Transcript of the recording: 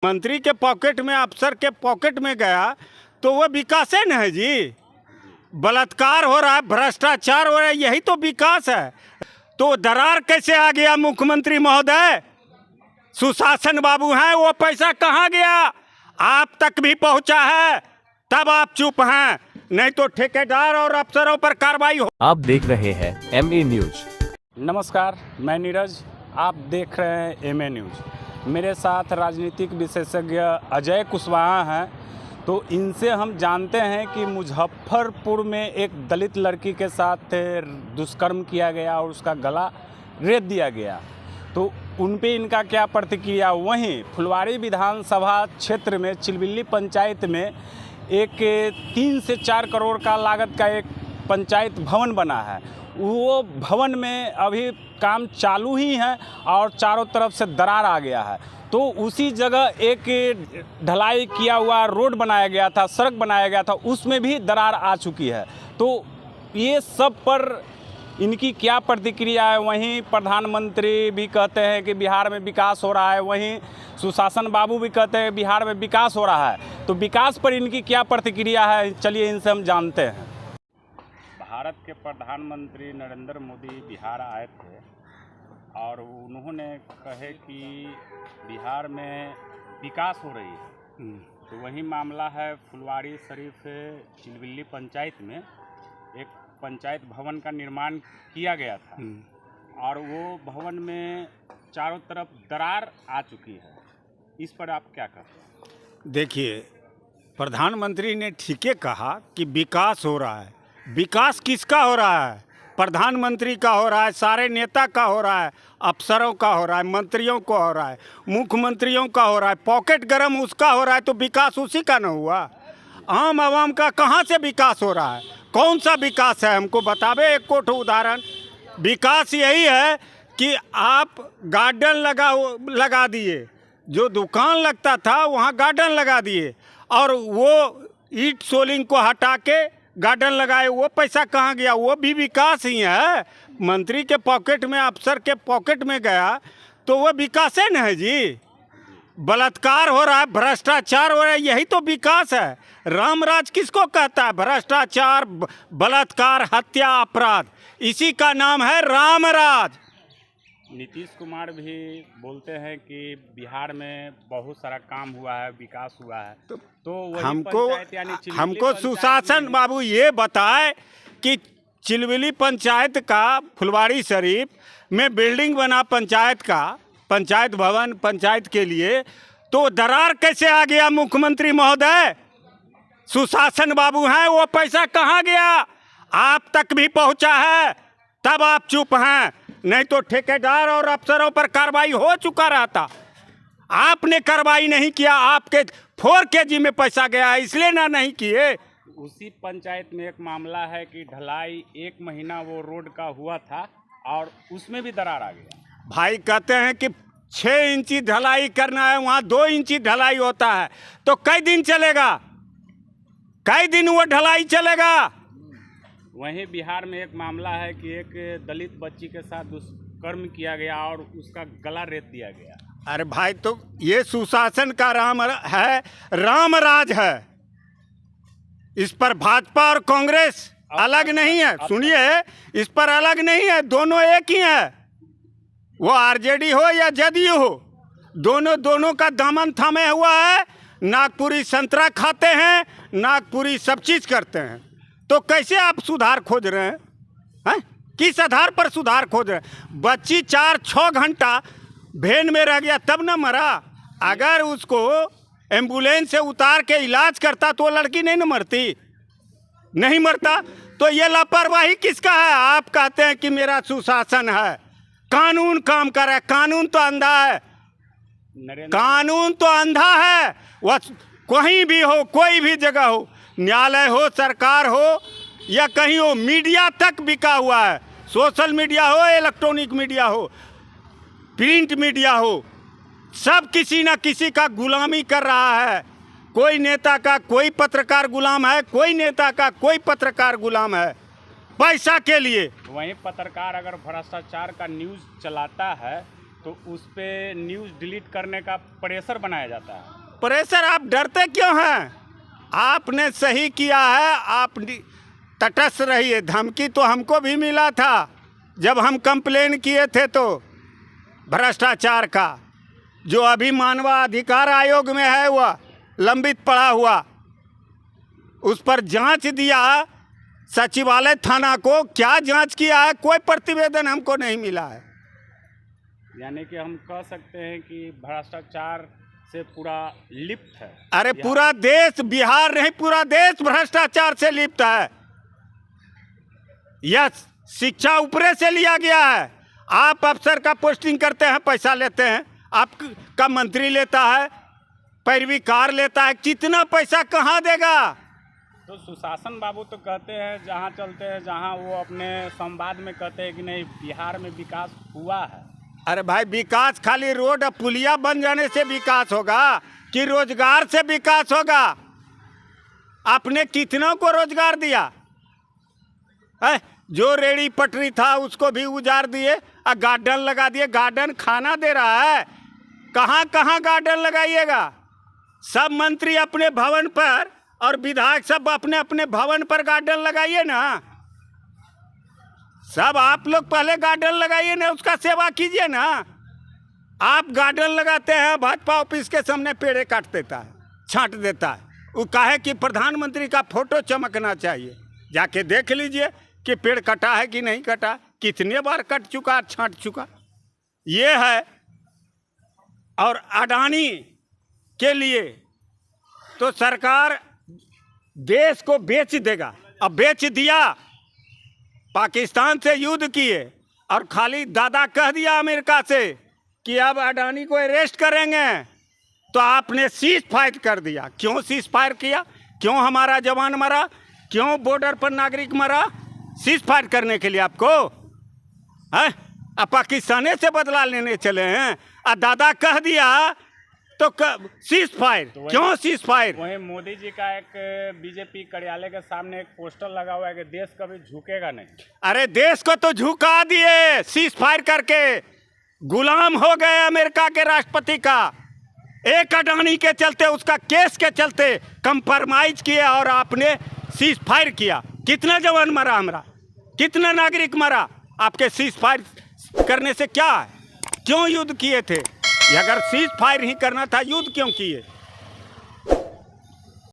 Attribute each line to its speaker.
Speaker 1: मंत्री के पॉकेट में, अफसर के पॉकेट में गया तो वो विकास है न है जी। बलात्कार हो रहा है, भ्रष्टाचार हो रहा है, यही तो विकास है। तो दरार कैसे आ गया मुख्यमंत्री महोदय? सुशासन बाबू हैं, वो पैसा कहाँ गया? आप तक भी पहुंचा है तब आप चुप हैं, नहीं तो ठेकेदार और अफसरों पर कार्रवाई हो।
Speaker 2: आप देख रहे हैं MA न्यूज।
Speaker 3: नमस्कार, मैं नीरज, आप देख रहे हैं MA न्यूज। मेरे साथ राजनीतिक विशेषज्ञ अजय कुशवाहा हैं। तो इनसे हम जानते हैं कि मुजफ्फरपुर में एक दलित लड़की के साथ दुष्कर्म किया गया और उसका गला रेत दिया गया, तो उन पे इनका क्या प्रतिक्रिया। वहीं फुलवारी विधानसभा क्षेत्र में चिलबिल्ली पंचायत में एक 3 से 4 करोड़ का लागत का एक पंचायत भवन बना है। वो भवन में अभी काम चालू ही है और चारों तरफ से दरार आ गया है। तो उसी जगह एक ढलाई किया हुआ रोड बनाया गया था, सड़क बनाया गया था, उसमें भी दरार आ चुकी है। तो ये सब पर इनकी क्या प्रतिक्रिया है। वहीं प्रधानमंत्री भी कहते हैं कि बिहार में विकास हो रहा है, वहीं सुशासन बाबू भी कहते हैं बिहार में विकास हो रहा है। तो विकास पर इनकी क्या प्रतिक्रिया है, चलिए इनसे हम जानते हैं। भारत के प्रधानमंत्री नरेंद्र मोदी बिहार आए थे और उन्होंने कहे कि बिहार में विकास हो रही है। तो वही मामला है फुलवारी शरीफ चिलबिल्ली पंचायत में एक पंचायत भवन का निर्माण किया गया था और वो भवन में चारों तरफ दरार आ चुकी है। इस पर आप क्या कहते हैं?
Speaker 1: देखिए, प्रधानमंत्री ने ठीक है कहा कि विकास हो रहा है। विकास किसका हो रहा है? प्रधानमंत्री का हो रहा है, सारे नेता का हो रहा है, अफसरों का हो रहा है, मंत्रियों का हो रहा है, मुख्यमंत्रियों का हो रहा है। पॉकेट गरम उसका हो रहा है तो विकास उसी का न हुआ। आम आवाम का कहाँ से विकास हो रहा है? कौन सा विकास है? हमको बतावे एक कोट उदाहरण। विकास यही है कि आप गार्डन लगा दिए, जो दुकान लगता था वहाँ गार्डन लगा दिए और वो ईंट सोलिंग को हटा के गार्डन लगाए। वो पैसा कहाँ गया? वो भी विकास ही है। मंत्री के पॉकेट में, अफसर के पॉकेट में गया तो वो विकास है न है जी। बलात्कार हो रहा है, भ्रष्टाचार हो रहा है, यही तो विकास है। रामराज किसको कहता है? भ्रष्टाचार, बलात्कार, हत्या, अपराध, इसी का नाम है रामराज।
Speaker 3: नीतीश कुमार भी बोलते हैं कि बिहार में बहुत सारा काम हुआ है, विकास हुआ है। तो
Speaker 1: हमको सुशासन बाबू ये बताए कि चिलबिल्ली पंचायत का फुलवारी शरीफ में बिल्डिंग बना पंचायत का, पंचायत भवन पंचायत के लिए, तो दरार कैसे आ गया मुख्यमंत्री महोदय? सुशासन बाबू हैं, वो पैसा कहाँ गया? आप तक भी पहुंचा है तब आप चुप हैं, नहीं तो ठेकेदार और अफसरों पर कार्रवाई हो चुका रहता। आपने कार्रवाई नहीं किया, आपके 4 kg में पैसा गया इसलिए ना नहीं किए।
Speaker 3: उसी पंचायत में एक मामला है कि ढलाई 1 महीना वो रोड का हुआ था और उसमें भी दरार आ गया।
Speaker 1: भाई कहते हैं कि 6 इंची ढलाई करना है, वहाँ 2 इंची ढलाई होता है, तो कई दिन चलेगा? कई दिन वो ढलाई चलेगा?
Speaker 3: वहीं बिहार में एक मामला है कि एक दलित बच्ची के साथ दुष्कर्म किया गया और उसका गला रेत दिया गया।
Speaker 1: अरे भाई, तो ये सुशासन का रामराज है। इस पर भाजपा और कांग्रेस अलग नहीं है। सुनिए, इस पर अलग नहीं है, दोनों एक ही है। वो आरजेडी हो या जदयू हो, दोनों का दामन थामे हुआ है। नागपुरी संतरा खाते हैं, नागपुरी सब चीज करते हैं। तो कैसे आप सुधार खोज रहे हैं? किस आधार पर सुधार खोज रहे हैं? बच्ची 4-6 घंटा भेन में रह गया तब न मरा। अगर उसको एम्बुलेंस से उतार के इलाज करता तो लड़की नहीं न मरती, नहीं मरता। तो ये लापरवाही किसका है? आप कहते हैं कि मेरा सुशासन है, कानून काम कर रहा है। कानून तो अंधा है, कानून तो अंधा है। वह कहीं भी हो, कोई भी जगह हो, न्यायालय हो, सरकार हो या कहीं हो, मीडिया तक बिका हुआ है। सोशल मीडिया हो, इलेक्ट्रॉनिक मीडिया हो, प्रिंट मीडिया हो, सब किसी न किसी का गुलामी कर रहा है। कोई नेता का कोई पत्रकार गुलाम है, कोई नेता का कोई पत्रकार गुलाम है, पैसा के लिए।
Speaker 3: वहीं पत्रकार अगर भ्रष्टाचार का न्यूज़ चलाता है तो उस पे न्यूज़ डिलीट करने का प्रेशर बनाया जाता है।
Speaker 1: प्रेशर, आप डरते क्यों हैं? आपने सही किया है, आप तटस्थ रहिए। धमकी तो हमको भी मिला था जब हम कंप्लेन किए थे तो भ्रष्टाचार का, जो अभी मानवाधिकार आयोग में है वह लंबित पड़ा हुआ, उस पर जांच दिया सचिवालय थाना को। क्या जांच किया है? कोई प्रतिवेदन हमको नहीं मिला है।
Speaker 3: यानी कि हम कह सकते हैं कि भ्रष्टाचार से पूरा लिप्त है।
Speaker 1: अरे पूरा देश, बिहार नहीं पूरा देश भ्रष्टाचार से लिप्त है। यह शिक्षा ऊपरे से लिया गया है। आप अफसर का पोस्टिंग करते हैं, पैसा लेते हैं, आपका मंत्री लेता है, पैरवी कार लेता है, कितना पैसा कहाँ देगा?
Speaker 3: तो सुशासन बाबू तो कहते हैं, जहाँ चलते हैं जहाँ वो अपने संवाद में कहते हैं कि नहीं बिहार में विकास हुआ है।
Speaker 1: अरे भाई, विकास खाली रोड और पुलिया बन जाने से विकास होगा कि रोजगार से विकास होगा? आपने कितनों को रोजगार दिया है? जो रेड़ी पटरी था उसको भी उजाड़ दिए और गार्डन लगा दिए। गार्डन खाना दे रहा है? कहाँ कहाँ गार्डन लगाइएगा? सब मंत्री अपने भवन पर और विधायक सब अपने अपने भवन पर गार्डन लगाइए ना। सब आप लोग पहले गार्डन लगाइए ना, उसका सेवा कीजिए ना। आप गार्डन लगाते हैं, भाजपा ऑफिस के सामने पेड़े काट देता है, छांट देता है। वो कहे कि प्रधानमंत्री का फोटो चमकना चाहिए। जाके देख लीजिए कि पेड़ कटा है कि नहीं कटा, कितने बार कट चुका, छांट चुका। ये है। और अडानी के लिए तो सरकार देश को बेच देगा। अब बेच दिया, पाकिस्तान से युद्ध किए और खाली दादा कह दिया अमेरिका से कि अब अडानी को अरेस्ट करेंगे, तो आपने सीज फायर कर दिया। क्यों सीज फायर किया? क्यों हमारा जवान मरा? क्यों बॉर्डर पर नागरिक मरा? सीज फायर करने के लिए आपको है? अब पाकिस्तान से बदला लेने चले हैं और दादा कह दिया तो सीज फायर।
Speaker 3: तो
Speaker 1: क्यों सीज फायर?
Speaker 3: वहीं मोदी जी का एक बीजेपी कार्यालय के सामने एक पोस्टर लगा हुआ है कि देश कभी झुकेगा नहीं।
Speaker 1: अरे देश को तो झुका दिए सीज फायर करके। गुलाम हो गए अमेरिका के राष्ट्रपति का। एक अडानी के चलते, उसका केस के चलते कंप्रोमाइज किए और आपने सीज फायर किया। कितना जवान मरा हमारा, कितना नागरिक मरा आपके सीज फायर करने से? क्या है? क्यों युद्ध किए थे? अगर सीज फायर ही करना था, युद्ध क्यों किए?